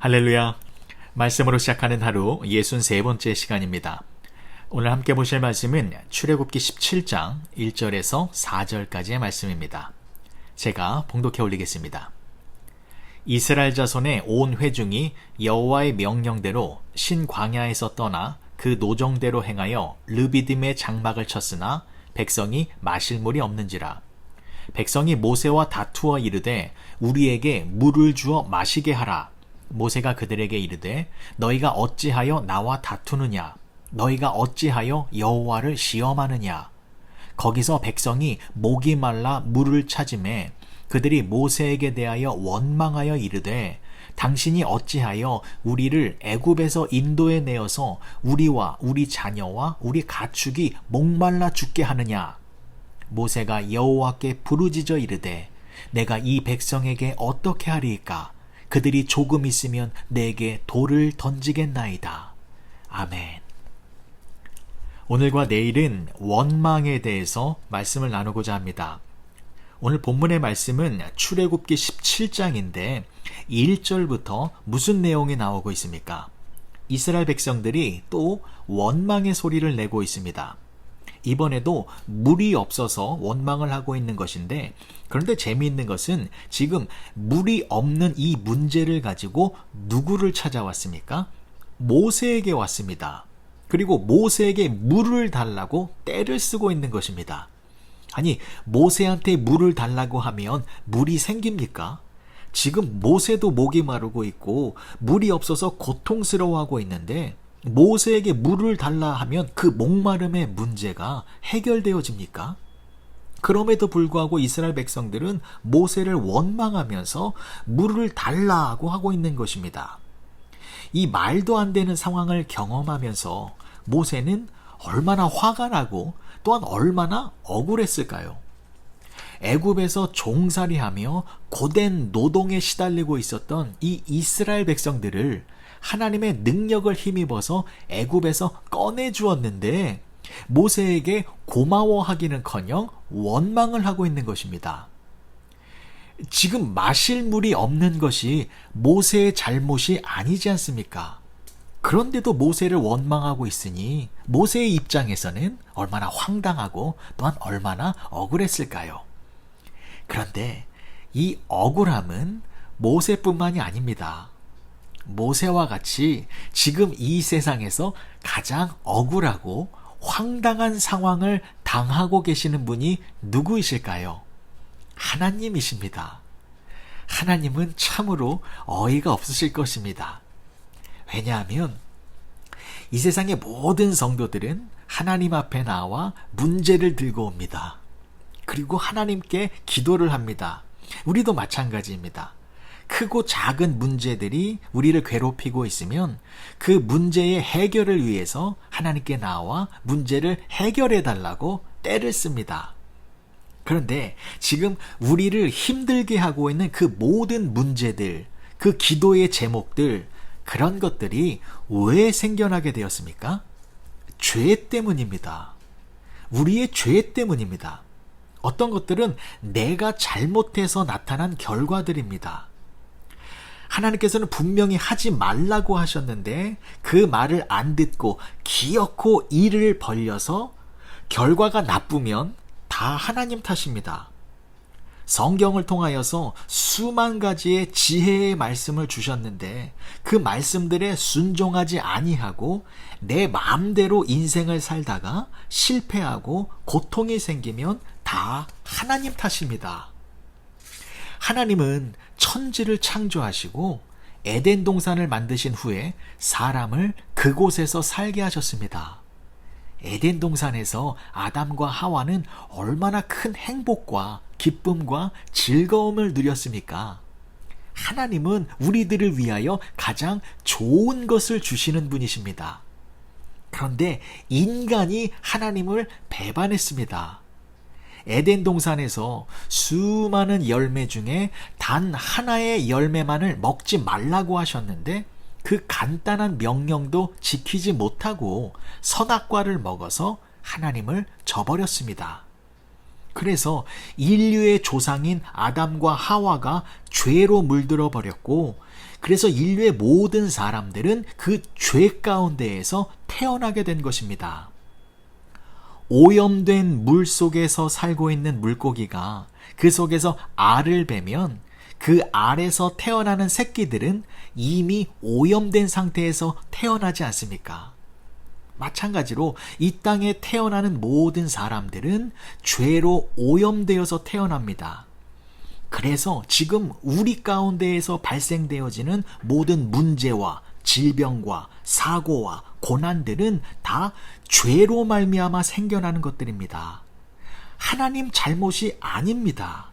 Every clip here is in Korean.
할렐루야. 말씀으로 시작하는 하루 63번째 시간입니다. 오늘 함께 보실 말씀은 출애굽기 17장 1절에서 4절까지의 말씀입니다. 제가 봉독해 올리겠습니다. 이스라엘 자손의 온 회중이 여호와의 명령대로 신광야에서 떠나 그 노정대로 행하여 르비딤의 장막을 쳤으나 백성이 마실 물이 없는지라. 백성이 모세와 다투어 이르되 우리에게 물을 주어 마시게 하라. 모세가 그들에게 이르되 너희가 어찌하여 나와 다투느냐? 너희가 어찌하여 여호와를 시험하느냐? 거기서 백성이 목이 말라 물을 찾으매 그들이 모세에게 대하여 원망하여 이르되 당신이 어찌하여 우리를 애굽에서 인도에 내어서 우리와 우리 자녀와 우리 가축이 목말라 죽게 하느냐? 모세가 여호와께 부르짖어 이르되 내가 이 백성에게 어떻게 하리이까? 그들이 조금 있으면 내게 돌을 던지겠나이다. 아멘. 오늘과 내일은 원망에 대해서 말씀을 나누고자 합니다. 오늘 본문의 말씀은 출애굽기 17장인데 1절부터 무슨 내용이 나오고 있습니까? 이스라엘 백성들이 또 원망의 소리를 내고 있습니다. 이번에도 물이 없어서 원망을 하고 있는 것인데, 그런데 재미있는 것은 지금 물이 없는 이 문제를 가지고 누구를 찾아왔습니까? 모세에게 왔습니다. 그리고 모세에게 물을 달라고 떼를 쓰고 있는 것입니다. 아니, 모세한테 물을 달라고 하면 물이 생깁니까? 지금 모세도 목이 마르고 있고 물이 없어서 고통스러워하고 있는데 모세에게 물을 달라 하면 그 목마름의 문제가 해결되어집니까? 그럼에도 불구하고 이스라엘 백성들은 모세를 원망하면서 물을 달라고 하고 있는 것입니다. 이 말도 안 되는 상황을 경험하면서 모세는 얼마나 화가 나고 또한 얼마나 억울했을까요? 애굽에서 종살이하며 고된 노동에 시달리고 있었던 이 이스라엘 백성들을 하나님의 능력을 힘입어서 애굽에서 꺼내주었는데 모세에게 고마워하기는커녕 원망을 하고 있는 것입니다. 지금 마실 물이 없는 것이 모세의 잘못이 아니지 않습니까? 그런데도 모세를 원망하고 있으니 모세의 입장에서는 얼마나 황당하고 또한 얼마나 억울했을까요? 그런데 이 억울함은 모세뿐만이 아닙니다. 모세와 같이 지금 이 세상에서 가장 억울하고 황당한 상황을 당하고 계시는 분이 누구이실까요? 하나님이십니다. 하나님은 참으로 어이가 없으실 것입니다. 왜냐하면 이 세상의 모든 성도들은 하나님 앞에 나와 문제를 들고 옵니다. 그리고 하나님께 기도를 합니다. 우리도 마찬가지입니다. 크고 작은 문제들이 우리를 괴롭히고 있으면 그 문제의 해결을 위해서 하나님께 나와 문제를 해결해 달라고 떼를 씁니다. 그런데 지금 우리를 힘들게 하고 있는 그 모든 문제들, 그 기도의 제목들, 그런 것들이 왜 생겨나게 되었습니까? 죄 때문입니다. 우리의 죄 때문입니다. 어떤 것들은 내가 잘못해서 나타난 결과들입니다. 하나님께서는 분명히 하지 말라고 하셨는데 그 말을 안 듣고 기어코 이를 벌려서 결과가 나쁘면 다 하나님 탓입니다. 성경을 통하여서 수만 가지의 지혜의 말씀을 주셨는데 그 말씀들에 순종하지 아니하고 내 마음대로 인생을 살다가 실패하고 고통이 생기면 다 하나님 탓입니다. 하나님은 천지를 창조하시고 에덴 동산을 만드신 후에 사람을 그곳에서 살게 하셨습니다. 에덴 동산에서 아담과 하와는 얼마나 큰 행복과 기쁨과 즐거움을 누렸습니까? 하나님은 우리들을 위하여 가장 좋은 것을 주시는 분이십니다. 그런데 인간이 하나님을 배반했습니다. 에덴 동산에서 수많은 열매 중에 단 하나의 열매만을 먹지 말라고 하셨는데 그 간단한 명령도 지키지 못하고 선악과를 먹어서 하나님을 저버렸습니다. 그래서 인류의 조상인 아담과 하와가 죄로 물들어 버렸고 그래서 인류의 모든 사람들은 그 죄 가운데에서 태어나게 된 것입니다. 오염된 물 속에서 살고 있는 물고기가 그 속에서 알을 베면 그 알에서 태어나는 새끼들은 이미 오염된 상태에서 태어나지 않습니까? 마찬가지로 이 땅에 태어나는 모든 사람들은 죄로 오염되어서 태어납니다. 그래서 지금 우리 가운데에서 발생되어지는 모든 문제와 질병과 사고와 고난들은 다 죄로 말미암아 생겨나는 것들입니다. 하나님 잘못이 아닙니다.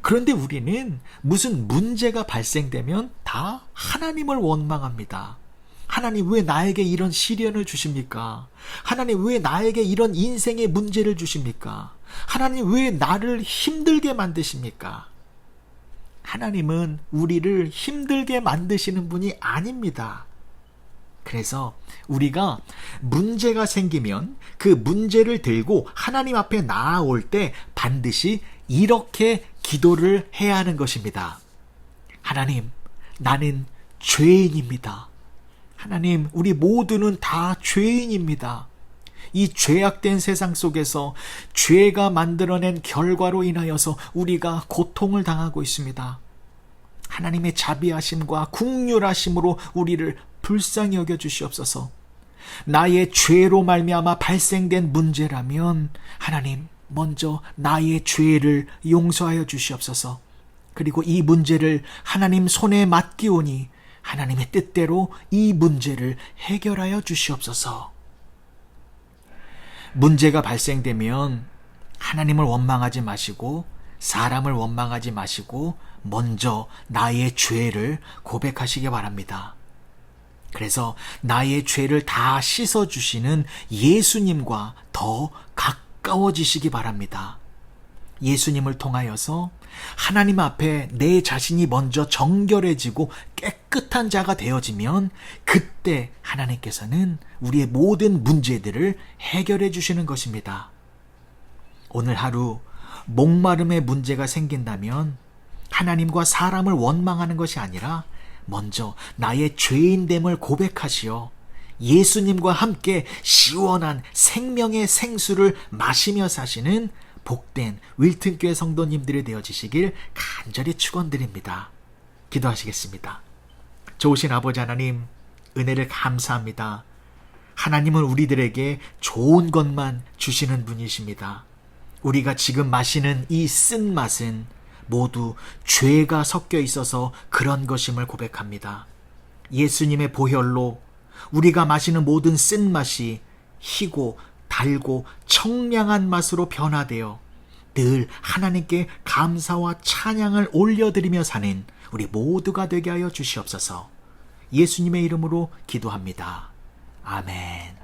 그런데 우리는 무슨 문제가 발생되면 다 하나님을 원망합니다. 하나님 왜 나에게 이런 시련을 주십니까? 하나님 왜 나에게 이런 인생의 문제를 주십니까? 하나님 왜 나를 힘들게 만드십니까? 하나님은 우리를 힘들게 만드시는 분이 아닙니다. 그래서 우리가 문제가 생기면 그 문제를 들고 하나님 앞에 나아올 때 반드시 이렇게 기도를 해야 하는 것입니다. 하나님, 나는 죄인입니다. 하나님, 우리 모두는 다 죄인입니다. 이 죄악된 세상 속에서 죄가 만들어낸 결과로 인하여서 우리가 고통을 당하고 있습니다. 하나님의 자비하심과 긍휼하심으로 우리를 불쌍히 여겨 주시옵소서. 나의 죄로 말미암아 발생된 문제라면 하나님 먼저 나의 죄를 용서하여 주시옵소서. 그리고 이 문제를 하나님 손에 맡기오니 하나님의 뜻대로 이 문제를 해결하여 주시옵소서. 문제가 발생되면 하나님을 원망하지 마시고 사람을 원망하지 마시고 먼저 나의 죄를 고백하시기 바랍니다. 그래서 나의 죄를 다 씻어주시는 예수님과 더 가까워지시기 바랍니다. 예수님을 통하여서 하나님 앞에 내 자신이 먼저 정결해지고 깨끗한 자가 되어지면 그때 하나님께서는 우리의 모든 문제들을 해결해 주시는 것입니다. 오늘 하루 목마름의 문제가 생긴다면 하나님과 사람을 원망하는 것이 아니라 먼저 나의 죄인됨을 고백하시어 예수님과 함께 시원한 생명의 생수를 마시며 사시는 복된 윌튼교회 성도님들이 되어지시길 간절히 축원드립니다. 기도하시겠습니다. 좋으신 아버지 하나님, 은혜를 감사합니다. 하나님은 우리들에게 좋은 것만 주시는 분이십니다. 우리가 지금 마시는 이 쓴맛은 모두 죄가 섞여 있어서 그런 것임을 고백합니다. 예수님의 보혈로 우리가 마시는 모든 쓴맛이 희고 달고 청량한 맛으로 변화되어 늘 하나님께 감사와 찬양을 올려드리며 사는 우리 모두가 되게 하여 주시옵소서. 예수님의 이름으로 기도합니다. 아멘.